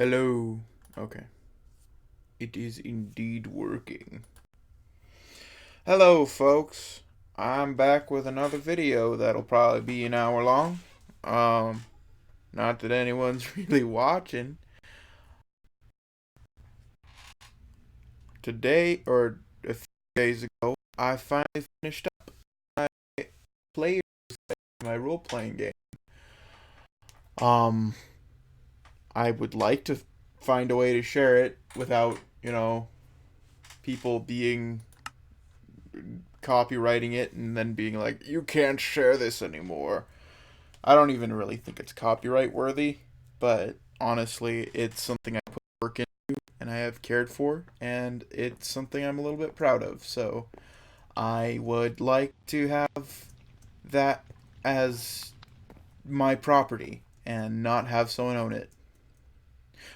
Hello. Okay. It is indeed working. Hello, folks. I'm back with another video that'll probably be an hour long. Um, Not that anyone's really watching. Today, or a few days ago, I finally finished up my players, my role-playing game. Um, I would like to find a way to share it without, people being copywriting it and then being like, you can't share this anymore. I don't even really think it's copyright worthy, but honestly, it's something I put work into and I have cared for, and it's something I'm a little bit proud of. So I would like to have that as my property and not have someone own it.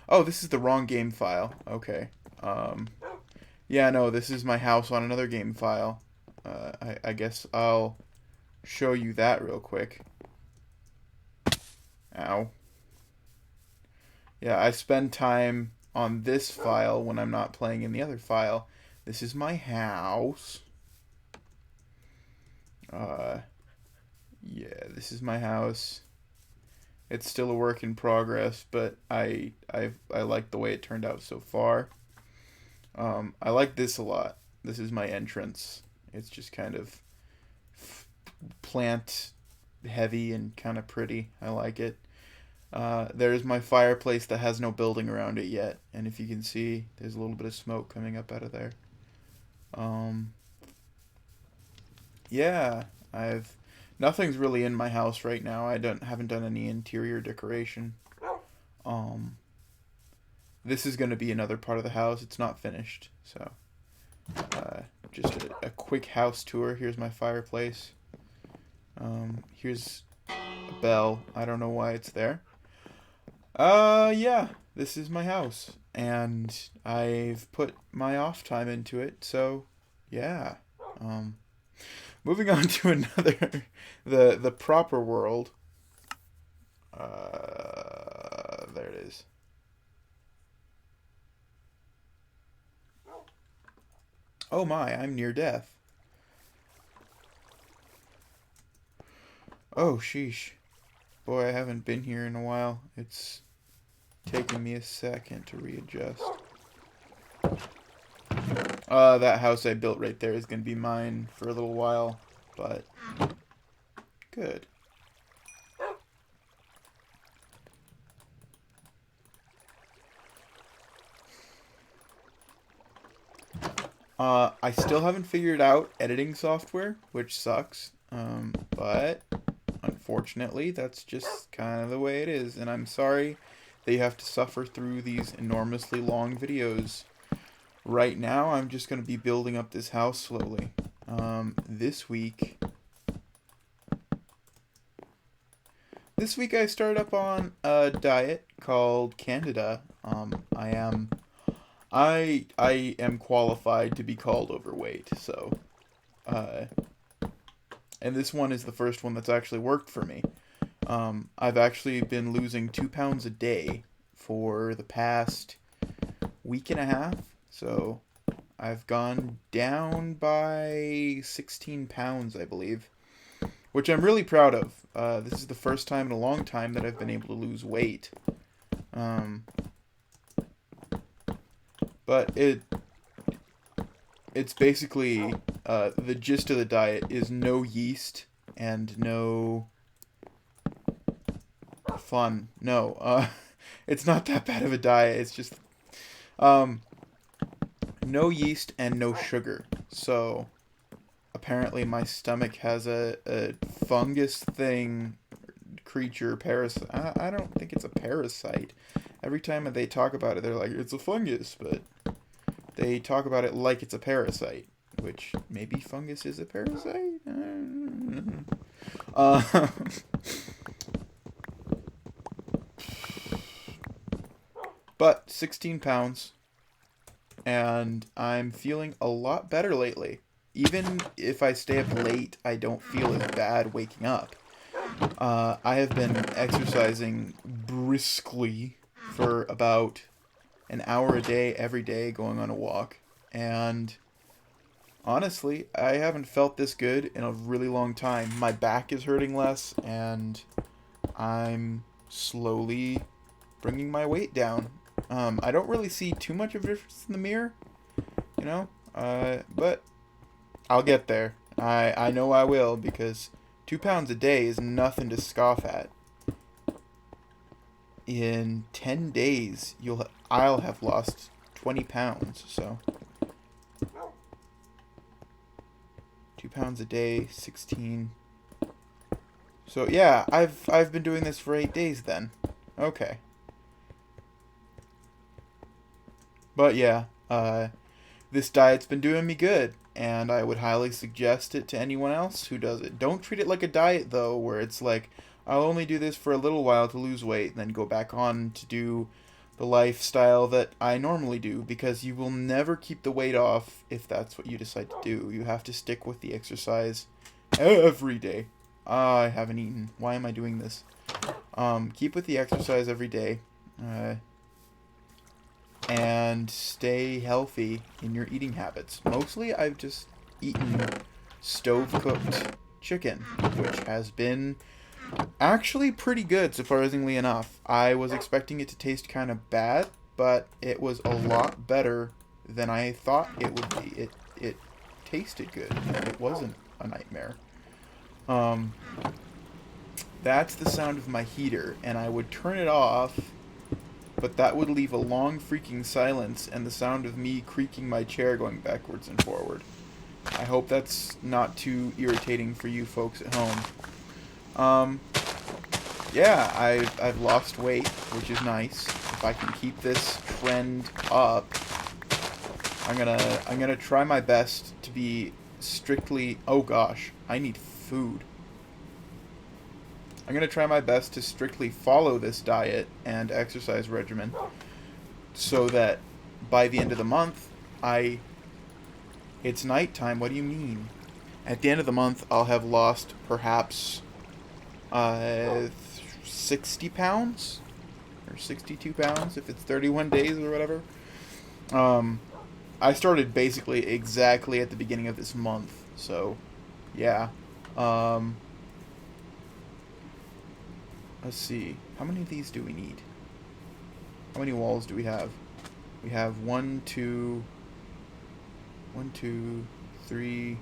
Oh, this is the wrong game file. Okay. Um, yeah, no, this is my house on another game file. I guess I'll show you that real quick. Ow. Yeah, I spend time on this file when I'm not playing in the other file. This is my house. Uh, yeah, this is my house. It's still a work in progress, but I like the way it turned out so far. I like this a lot. This is my entrance. It's just kind of plant heavy and kind of pretty. I like it. There's my fireplace that has no building around it yet, and if you can see, there's a little bit of smoke coming up out of there. Um, yeah, I've nothing's really in my house right now. I don't haven't done any interior decoration. Um, this is going to be another part of the house. It's not finished, so uh, just a quick house tour. Here's my fireplace. Here's a bell. I don't know why it's there. Yeah, this is my house, and I've put my off time into it, so yeah. Um, Moving on to another, the proper world. There it is. Oh my, I'm near death. Oh sheesh, boy, I haven't been here in a while. It's taking me a second to readjust. That house I built right there is gonna be mine for a little while, but good. I still haven't figured out editing software, which sucks. But unfortunately, that's just kind of the way it is, and I'm sorry that you have to suffer through these enormously long videos. Right now, I'm just going to be building up this house slowly. This week, I started up on a diet called Candida. I am qualified to be called overweight, so uh, and this one is the first one that's actually worked for me. I've actually been losing 2 pounds a day for the past week and a half, so I've gone down by 16 pounds, I believe, which I'm really proud of. This is the first time in a long time that I've been able to lose weight. Um, but it's basically the gist of the diet is no yeast and no fun. No, it's not that bad of a diet. It's just um, no yeast and no sugar. So apparently my stomach has a fungus thing creature parasite. I don't think it's a parasite. Every time they talk about it, they're like, it's a fungus, but they talk about it like it's a parasite, which maybe fungus is a parasite? Uh, but 16 pounds, and I'm feeling a lot better lately. Even if I stay up late, I don't feel as bad waking up. I have been exercising briskly for about an hour a day, every day, going on a walk. And honestly, I haven't felt this good in a really long time. My back is hurting less, and I'm slowly bringing my weight down. I don't really see too much of a difference in the mirror, you know, but I'll get there. I know I will, because 2 pounds a day is nothing to scoff at. In 10 days, I'll have lost 20 pounds, so 2 pounds a day, 16. So yeah, I've been doing this for 8 days then. Okay. But yeah, this diet's been doing me good, and I would highly suggest it to anyone else who does it. Don't treat it like a diet though, where it's like, I'll only do this for a little while to lose weight and then go back on to do the lifestyle that I normally do, because you will never keep the weight off if that's what you decide to do. You have to stick with the exercise every day. I haven't eaten. Why am I doing this? Keep with the exercise every day. And stay healthy in your eating habits. Mostly, I've just eaten stove-cooked chicken, which has been actually pretty good, surprisingly enough. I was expecting it to taste kind of bad, but it was a lot better than I thought it would be. It tasted good. It wasn't a nightmare. That's the sound of my heater, and I would turn it off, but that would leave a long freaking silence and the sound of me creaking my chair going backwards and forward. I hope that's not too irritating for you folks at home. Yeah, I've lost weight, which is nice. If I can keep this trend up, I'm gonna try my best to be strictly. Oh gosh, I need food. I'm gonna try my best to strictly follow this diet and exercise regimen, so that by the end of the month, it's nighttime. What do you mean? At the end of the month, I'll have lost perhaps 60 pounds or 62 pounds if it's 31 days or whatever. I started basically exactly at the beginning of this month, so yeah. Let's see. How many of these do we need? How many walls do we have? We have 1, 2, 3,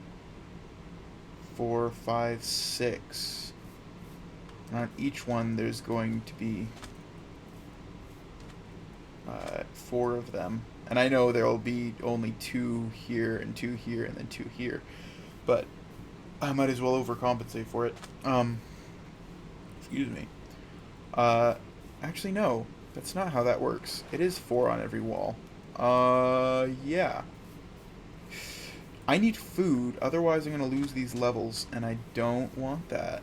4, 5, 6. And on each one, there's going to be 4 of them. And I know there will be only 2 here and 2 here and then 2 here. But I might as well overcompensate for it. Excuse me. Actually, no. That's not how that works. It is 4 on every wall. Yeah. I need food, otherwise I'm gonna lose these levels, and I don't want that.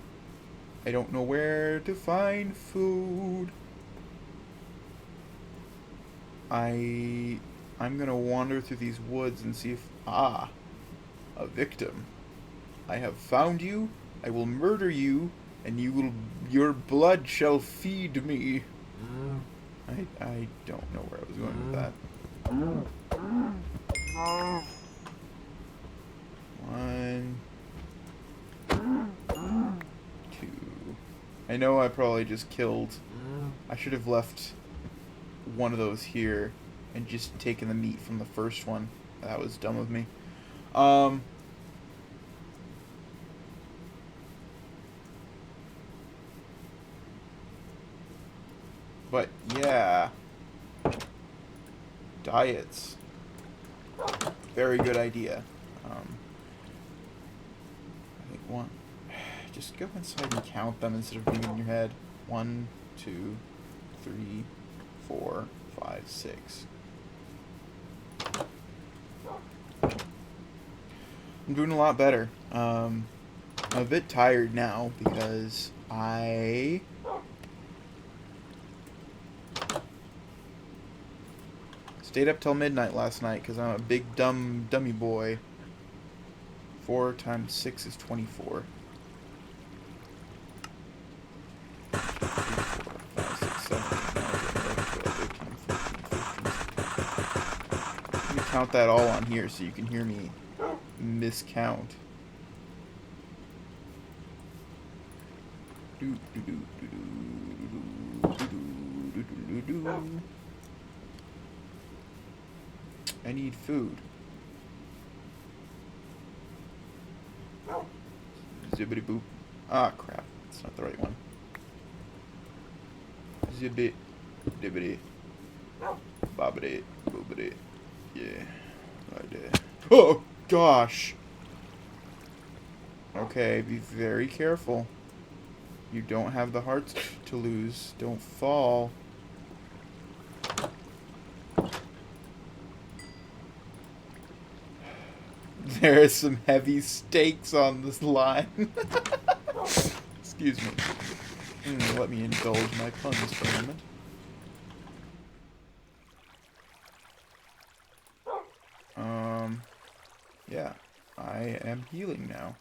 I don't know where to find food. I'm gonna wander through these woods and see if... Ah! A victim. I have found you, I will murder you, and your blood shall feed me. I don't know where I was going with that. 1, 2. I know I probably just killed... I should have left one of those here and just taken the meat from the first one. That was dumb of me. But yeah, diets, very good idea. I think one. Just go inside and count them instead of being in your head. 1, 2, 3, 4, 5, 6. I'm doing a lot better. I'm a bit tired now because I stayed up till midnight last night because I'm a big dummy boy. 4 times 6 is 24. 2, 4, 5, 6, 7, 8, 9, 10, 11, 12, count that all on here so you can hear me miscount. I need food. Zibbity boop. Ah, crap. That's not the right one. Zibbit. Dibbity. Bobbity. Boobity. Yeah. Right there. Oh, gosh. Okay, be very careful. You don't have the hearts to lose. Don't fall. There are some heavy stakes on this line. Excuse me. Let me indulge my puns for a moment. Yeah. I am healing now.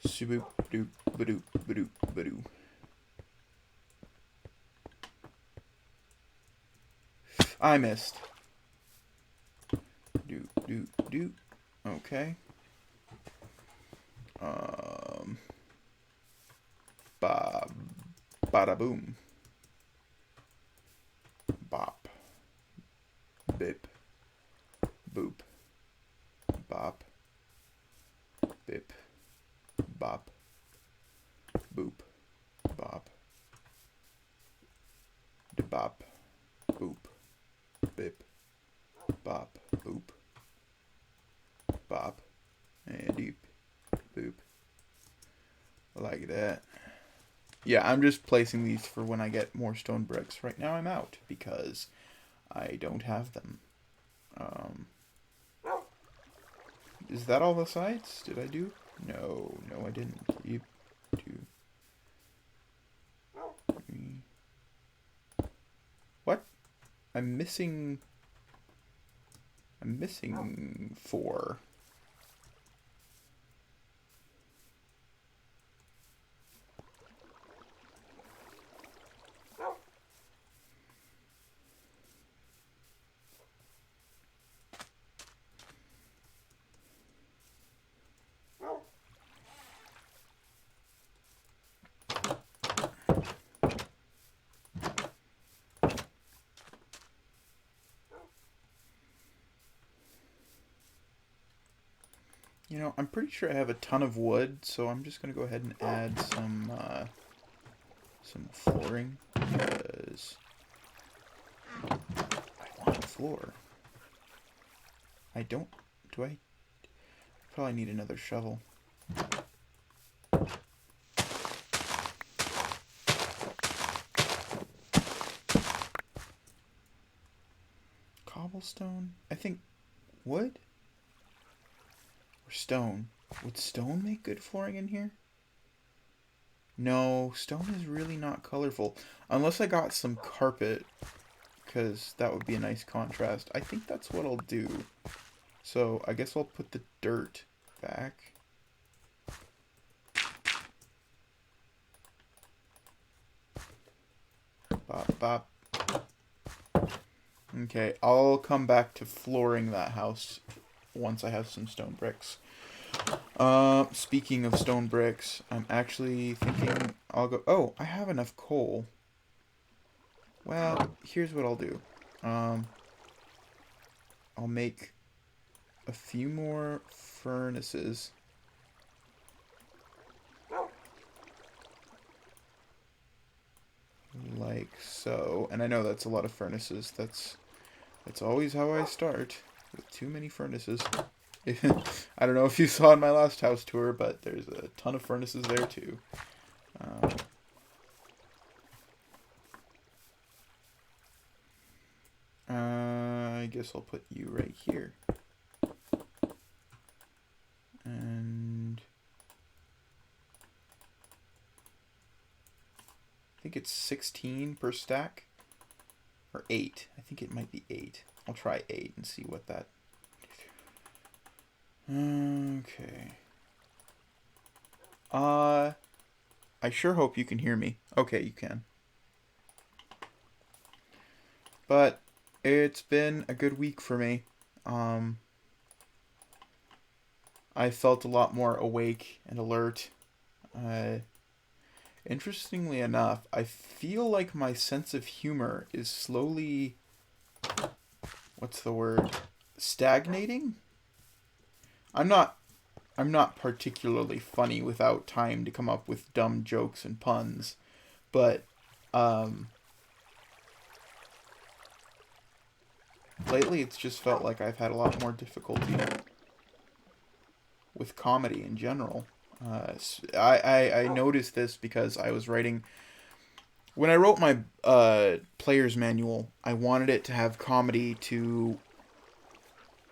Suboop doop badoop badoop badoo. I missed. Doop doop doop. Okay. Ba bada boom. Bop. Bip. Boop. Bop. Bip. Bop. Boop. Bop. De bop. Boop. Bip. Bop. Boop. Bop. And deep. Boop. Like that. Yeah, I'm just placing these for when I get more stone bricks. Right now I'm out because I don't have them. Is that all the sides? Did I do? No, I didn't. 3, 2, 3. What? I'm missing 4. You know, I'm pretty sure I have a ton of wood, so I'm just gonna go ahead and add some flooring because I want floor. I don't. Do I? Probably need another shovel. Cobblestone? I think wood? Or stone? Would stone make good flooring in here? No, stone is really not colorful. Unless I got some carpet, because that would be a nice contrast. I think that's what I'll do. So I guess I'll put the dirt back. Bop, bop. Okay, I'll come back to flooring that house once I have some stone bricks. Speaking of stone bricks, I'm actually thinking I'll go... Oh, I have enough coal. Well, here's what I'll do. I'll make a few more furnaces. Like so. And I know that's a lot of furnaces. That's always how I start, with too many furnaces. I don't know if you saw in my last house tour, but there's a ton of furnaces there too. I guess I'll put you right here. And I think it's 16 per stack. Or 8. I think it might be 8. I'll try 8 and see what that... Okay. I sure hope you can hear me. Okay, you can. But it's been a good week for me. Um, I felt a lot more awake and alert. Uh, Interestingly enough, I feel like my sense of humor is slowly, what's the word? Stagnating? I'm not I'm not particularly funny without time to come up with dumb jokes and puns, but um lately it's just felt like I've had a lot more difficulty with comedy in general. I noticed this because I was writing when I wrote my player's manual. I wanted it to have comedy to,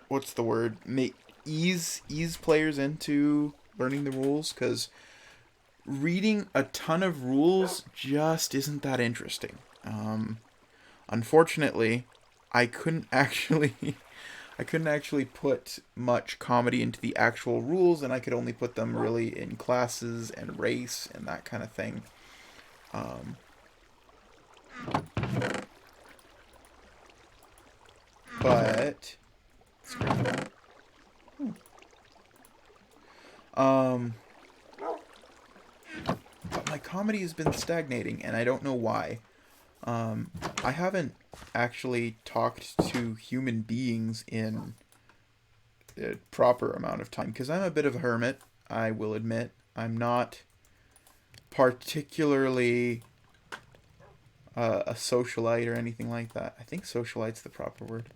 what's the word, make ease players into learning the rules, because reading a ton of rules just isn't that interesting. Unfortunately, I couldn't actually I couldn't actually put much comedy into the actual rules, and I could only put them really in classes and race and that kind of thing. Um, but um, but my comedy has been stagnating, and I don't know why. Um, I haven't actually talked to human beings in a proper amount of time because I'm a bit of a hermit. I will admit I'm not particularly a socialite or anything like that. I think socialite's the proper word.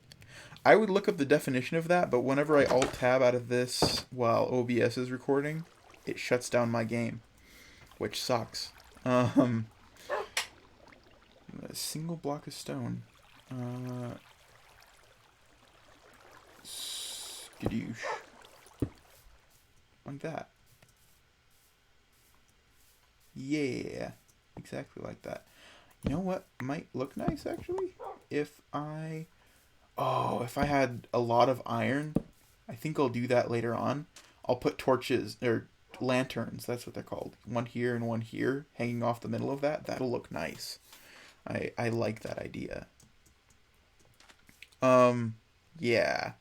I would look up the definition of that, but whenever I alt tab out of this while OBS is recording, it shuts down my game, which sucks. Um, a single block of stone. Skadoosh. Like that. Yeah, exactly like that. You know what might look nice actually? If I if I had a lot of iron, I think I'll do that later on. I'll put torches or lanterns, that's what they're called. One here and one here, hanging off the middle of that. That'll look nice. I like that idea. Um yeah.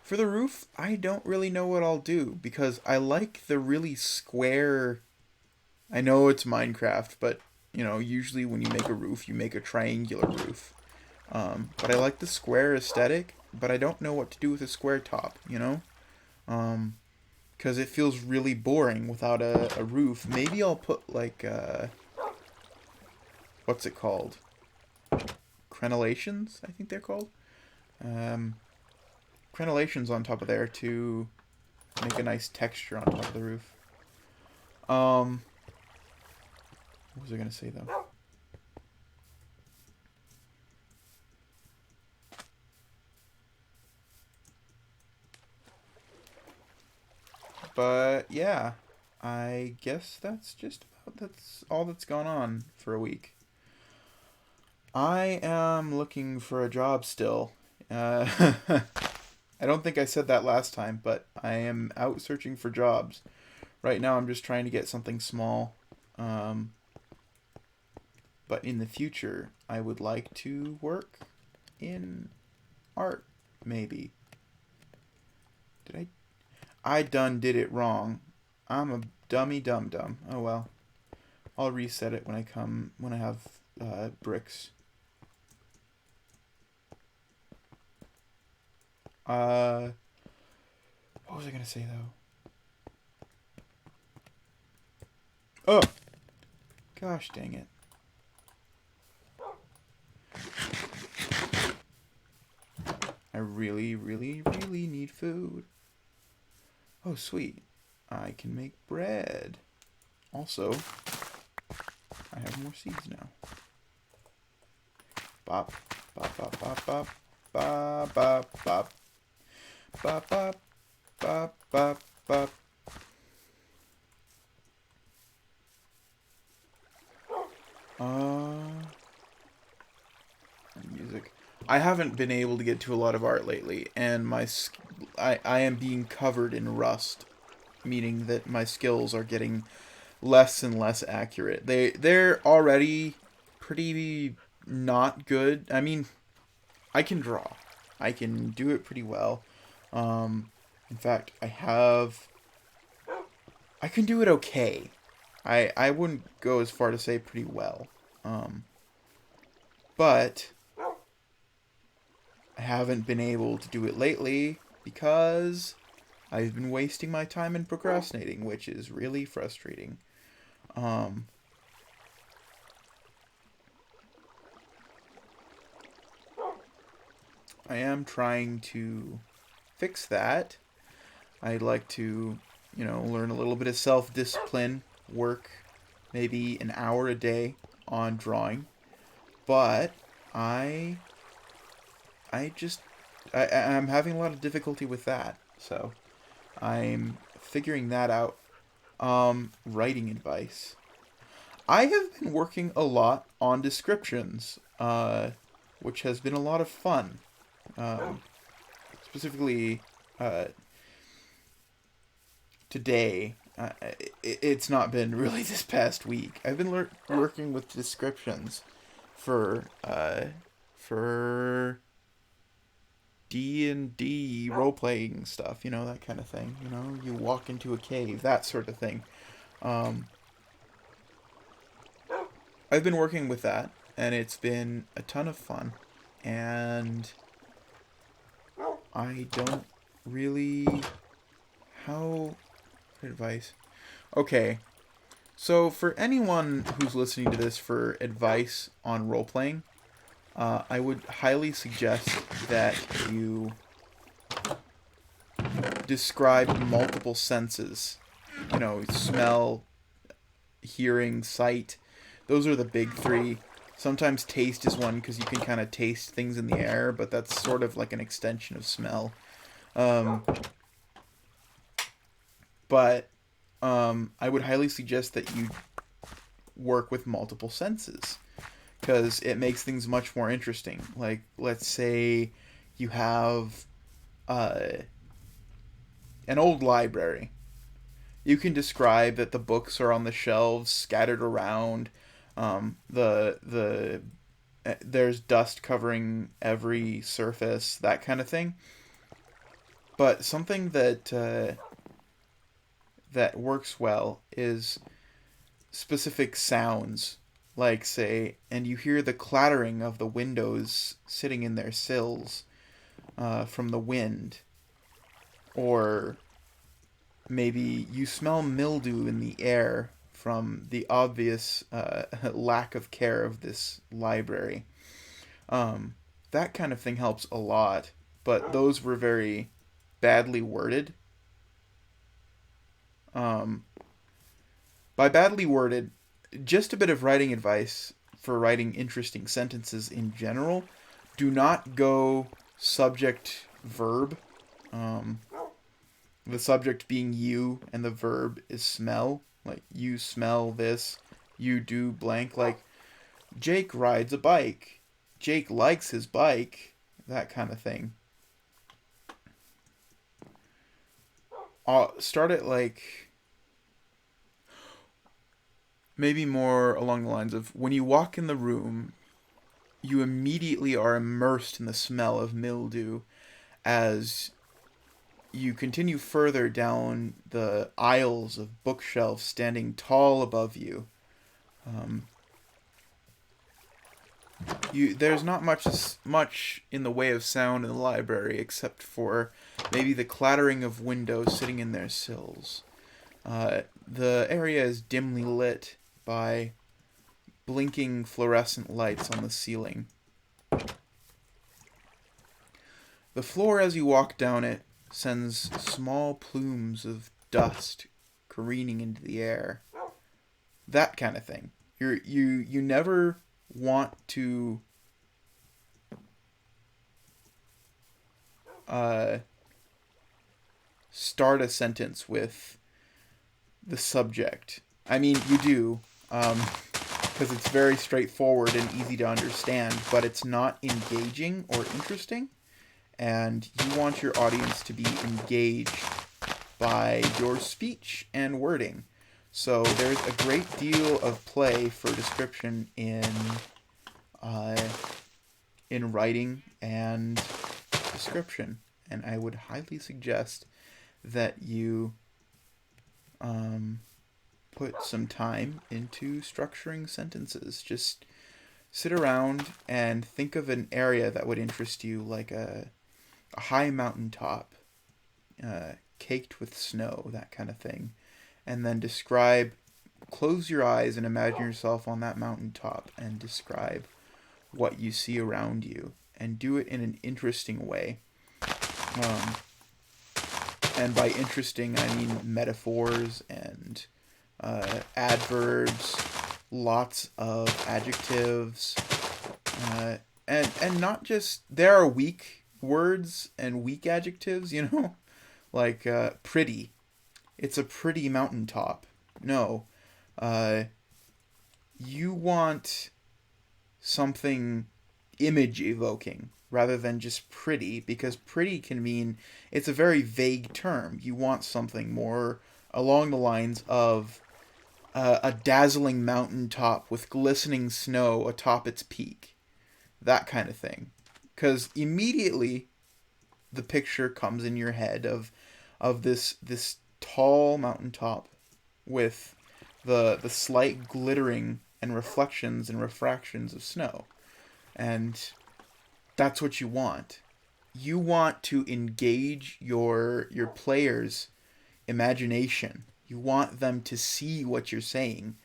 For the roof, I don't really know what I'll do because I like the really square. I know it's Minecraft, but usually when you make a roof, you make a triangular roof. But I like the square aesthetic, but I don't know what to do with a square top, Um, because it feels really boring without a roof. Maybe I'll put like, what's it called? Crenellations, I think they're called. Um, Crenellations on top of there to make a nice texture on top of the roof. Um, what was I gonna say though? But yeah, I guess that's all that's gone on for a week. I am looking for a job still. Uh, I don't think I said that last time, but I am out searching for jobs. Right now, I'm just trying to get something small. Um, but in the future, I would like to work in art, maybe. Did I done did it wrong. I'm a dummy dum dum. Oh well. I'll reset it when I have bricks. Uh, what was I gonna say though? Oh, gosh dang it. I really, really, really need food. Oh, sweet. I can make bread. Also, I have more seeds now. Bop, bop, bop, bop, bop, bop, bop, bop, bop, bop, bop, bop, bop. Uh, Music. I haven't been able to get to a lot of art lately, and I am being covered in rust, meaning that my skills are getting less and less accurate. They're already pretty not good. I mean, I can draw. I can do it pretty well. In fact, I can do it okay. I wouldn't go as far to say pretty well. Um, but I haven't been able to do it lately because I've been wasting my time and procrastinating, which is really frustrating. Um, I am trying to fix that. I'd like to, learn a little bit of self discipline, work maybe an hour a day on drawing, but I I just I'm having a lot of difficulty with that. So I'm figuring that out. Writing advice. I have been working a lot on descriptions, which has been a lot of fun. Um, Specifically, uh, today. It's not been really this past week. I've been working with descriptions for for D&D role playing stuff. That kind of thing. You walk into a cave, that sort of thing. Um, I've been working with that, and it's been a ton of fun. And I don't really how advice. Okay, so for anyone who's listening to this for advice on role playing, I would highly suggest that you describe multiple senses. Smell, hearing, sight. Those are the big three. Sometimes taste is one because you can kind of taste things in the air, but that's sort of like an extension of smell. Um, but I would highly suggest that you work with multiple senses because it makes things much more interesting. Like, let's say you have uh, an old library. You can describe that the books are on the shelves, scattered around. The There's dust covering every surface, that kind of thing. But something that works well is specific sounds, like say, and you hear the clattering of the windows sitting in their sills from the wind, or maybe you smell mildew in the air from the obvious lack of care of this library. Um, that kind of thing helps a lot, but those were very badly worded. Um, by badly worded, just a bit of writing advice for writing interesting sentences in general. Do not go subject verb. Um, the subject being you and the verb is smell. Like, you smell this, you do blank. Like, Jake rides a bike, Jake likes his bike, that kind of thing. Start it like maybe more along the lines of when you walk in the room, you immediately are immersed in the smell of mildew as you continue further down the aisles of bookshelves standing tall above you. Um, there's not much in the way of sound in the library except for maybe the clattering of windows sitting in their sills. The area is dimly lit by blinking fluorescent lights on the ceiling. The floor as you walk down it sends small plumes of dust careening into the air. That kind of thing. You never want to uh, start a sentence with the subject. I mean, you do, because it's very straightforward and easy to understand, but it's not engaging or interesting, and you want your audience to be engaged by your speech and wording. So there's a great deal of play for description in uh, in writing and description. And I would highly suggest that you um, put some time into structuring sentences. Just sit around and think of an area that would interest you, like a high mountaintop, caked with snow, that kind of thing. And then close your eyes and imagine yourself on that mountaintop and describe what you see around you. And do it in an interesting way. Um, and by interesting, I mean metaphors and adverbs, lots of adjectives, and not just there are weak words and weak adjectives. Like pretty. It's a pretty mountaintop. No, uh, you want something image evoking rather than just pretty, because pretty can mean it's a very vague term. You want something more along the lines of a dazzling mountaintop with glistening snow atop its peak, that kind of thing. Because immediately the picture comes in your head of this tall mountaintop with the slight glittering and reflections and refractions of snow. And that's what you want. You want to engage your players' imagination. You want them to see what you're saying,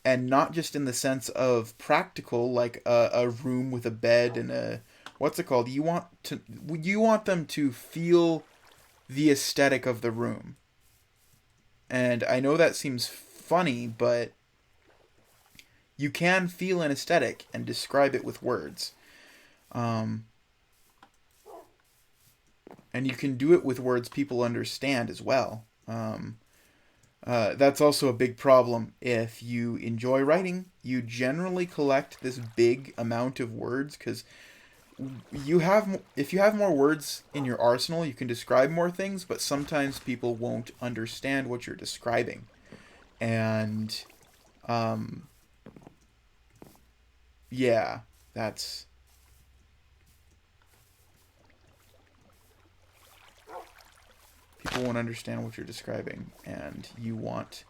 and not just in the sense of practical, like a room with a bed and a what's it called. You want them to feel the aesthetic of the room. And I know that seems funny, but you can feel an aesthetic and describe it with words. Um, and you can do it with words people understand as well. That's also a big problem. If you enjoy writing, you generally collect this big amount of words because if you have more words in your arsenal, you can describe more things. But sometimes people won't understand what you're describing, and um, yeah, that's people won't understand what you're describing, and you want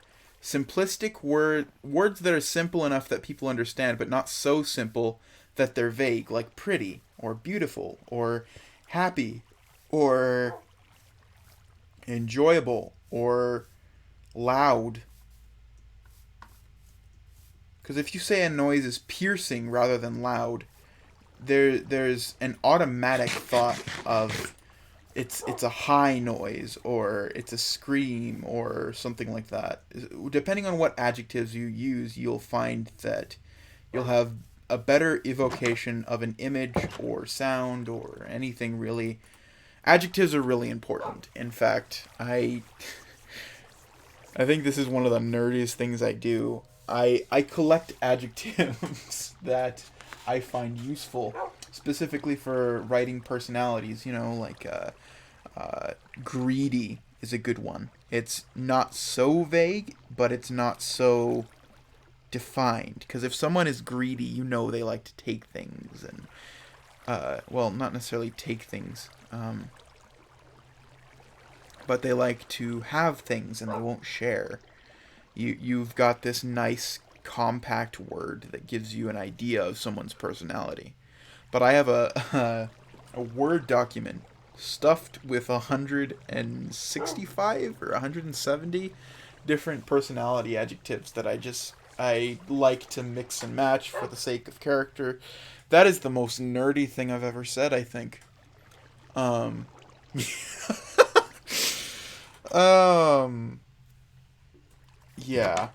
simplistic words that are simple enough that people understand, but not so simple that they're vague, like pretty or beautiful or happy or enjoyable or loud. Because if you say a noise is piercing rather than loud, there's an automatic thought of it's a high noise or it's a scream or something like that. Depending on what adjectives you use, you'll find that you'll have a better evocation of an image or sound or anything really. Adjectives are really important. In fact, I think this is one of the nerdiest things I do. I collect adjectives that I find useful, specifically for writing personalities. Like greedy is a good one. It's not so vague, but it's not so defined. Because if someone is greedy, they like to take things and, well, not necessarily take things, but they like to have things and they won't share. You've got this nice compact word that gives you an idea of someone's personality. But I have a Word document stuffed with 165 or 170 different personality adjectives that I like to mix and match for the sake of character. That is the most nerdy thing I've ever said, I think. Um um yeah.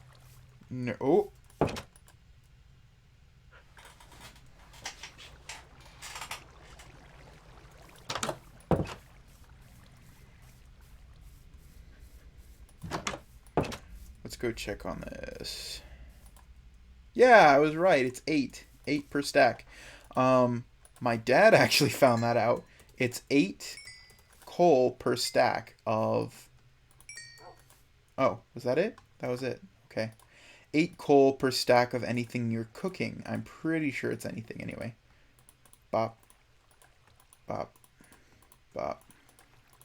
No, oh, let's go check on this. Yeah, I was right. It's 8. 8 per stack. My dad actually found that out. It's 8 coal per stack of. Oh, was that it? That was it. Okay. 8 coal per stack of anything you're cooking. I'm pretty sure it's anything anyway. Bop. Bop. Bop.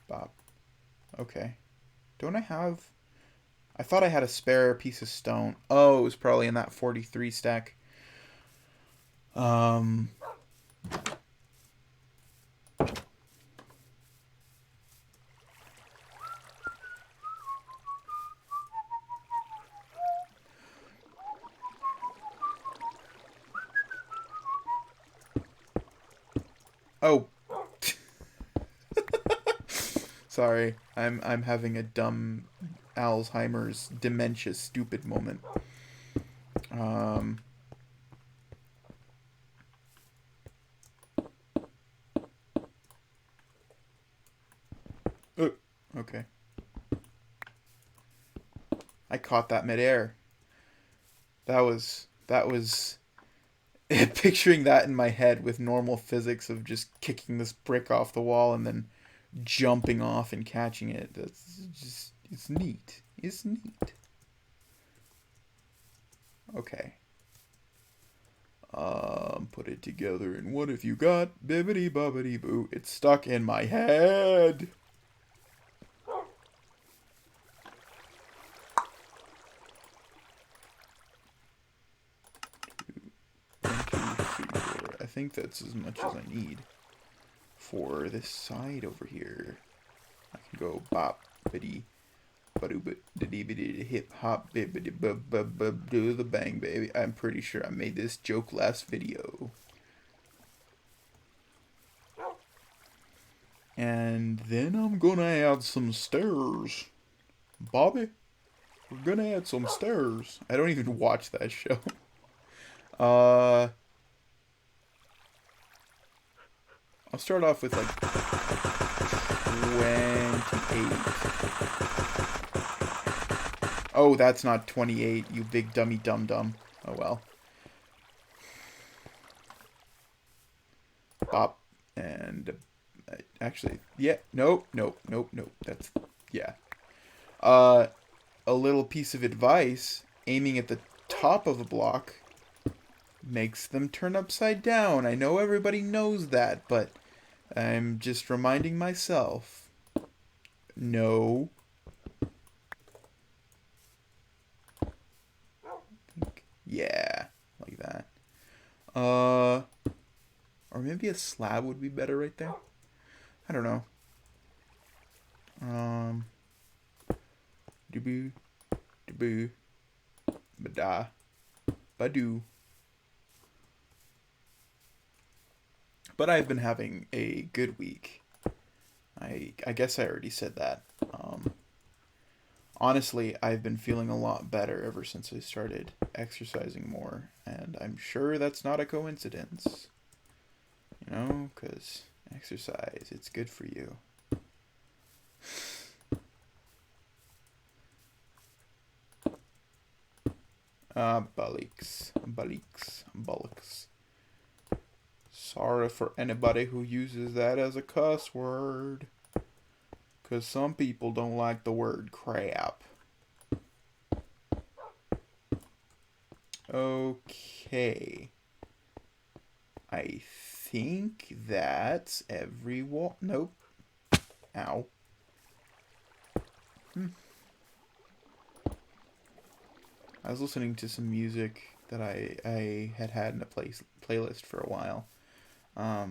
Bop. Okay. Don't I have... I thought I had a spare piece of stone. Oh, it was probably in that 43 stack. Um... Oh. Sorry. I'm having a dumb Alzheimer's dementia stupid moment. Um okay. I caught that midair. That was picturing that in my head with normal physics of just kicking this brick off the wall and then jumping off and catching it. That's just, it's neat. It's neat. Okay. Put it together and what have you got? Bibbidi bobbidi boo. It's stuck in my head. 1, 2, 3, 4. I think that's as much as I need for this side over here. I can go bop biddy hip hop bibbidi bub bub bub do the bang baby. I'm pretty sure I made this joke last video. And then I'm gonna add some stairs. Bobby, we're gonna add some stairs. I don't even watch that show. I'll start off with like 28. Oh, that's not 28, you big dummy dum dum. Oh well. Bop. And actually, yeah, nope. That's, yeah. A little piece of advice, aiming at the top of a block makes them turn upside down. I know everybody knows that, but I'm just reminding myself. No. Yeah, like that. Or maybe a slab would be better right there. I don't know. Deboo, deboo, bada, badoo. But I've been having a good week. I guess I already said that. Honestly, I've been feeling a lot better ever since I started exercising more, and I'm sure that's not a coincidence. You know, because exercise, it's good for you. Bollocks. Sorry for anybody who uses that as a cuss word. Because some people don't like the word crap. Okay. I think that's everyone. Nope. Ow. I was listening to some music that I had in a playlist for a while. I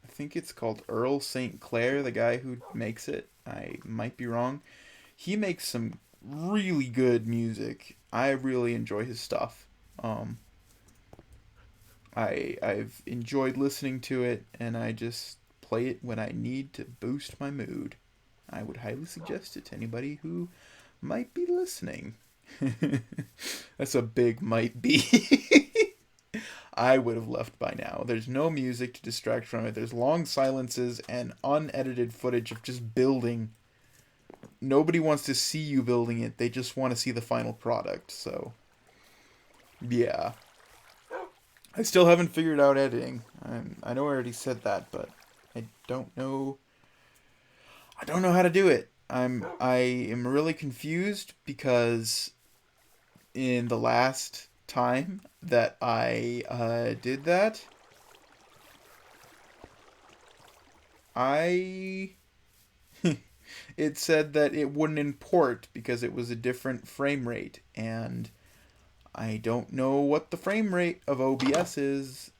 think it's called Earl St. Clair, the guy who makes it. I might be wrong. He makes some really good music. I really enjoy his stuff. I've enjoyed listening to it, and I just play it when I need to boost my mood. I would highly suggest it to anybody who might be listening. That's a big might be. I would have left by now. There's no music to distract from it. There's long silences and unedited footage of just building. Nobody wants to see you building it. They just want to see the final product. So, yeah. I still haven't figured out editing. I know I already said that, but I don't know. I don't know how to do it. I am really confused because in the last time that I did that, I it said that it wouldn't import because it was a different frame rate, and I don't know what the frame rate of OBS is.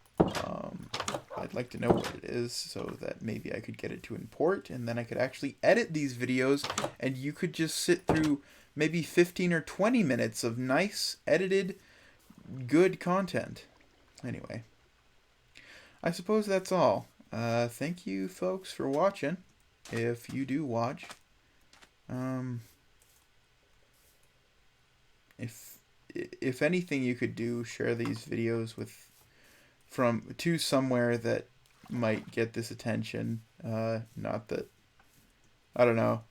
I'd like to know what it is so that maybe I could get it to import, and then I could actually edit these videos, and you could just sit through maybe 15 or 20 minutes of nice, edited, good content. Anyway, I suppose that's all. Thank you, folks, for watching. If you do watch, um, if if anything you could do, share these videos with to somewhere that might get this attention. Not that I don't know.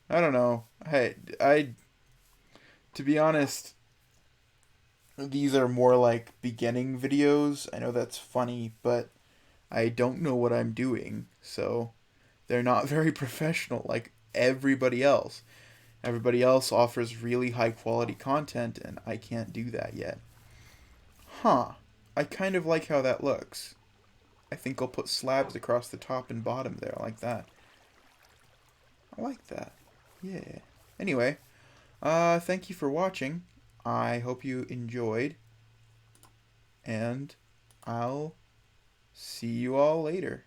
I don't know. Hey, to be honest, these are more like beginning videos. I know that's funny, but I don't know what I'm doing, so they're not very professional like everybody else. Everybody else offers really high quality content, and I can't do that yet. Huh. I kind of like how that looks. I think I'll put slabs across the top and bottom there, like that. I like that. Yeah. Anyway, thank you for watching. I hope you enjoyed, and I'll see you all later.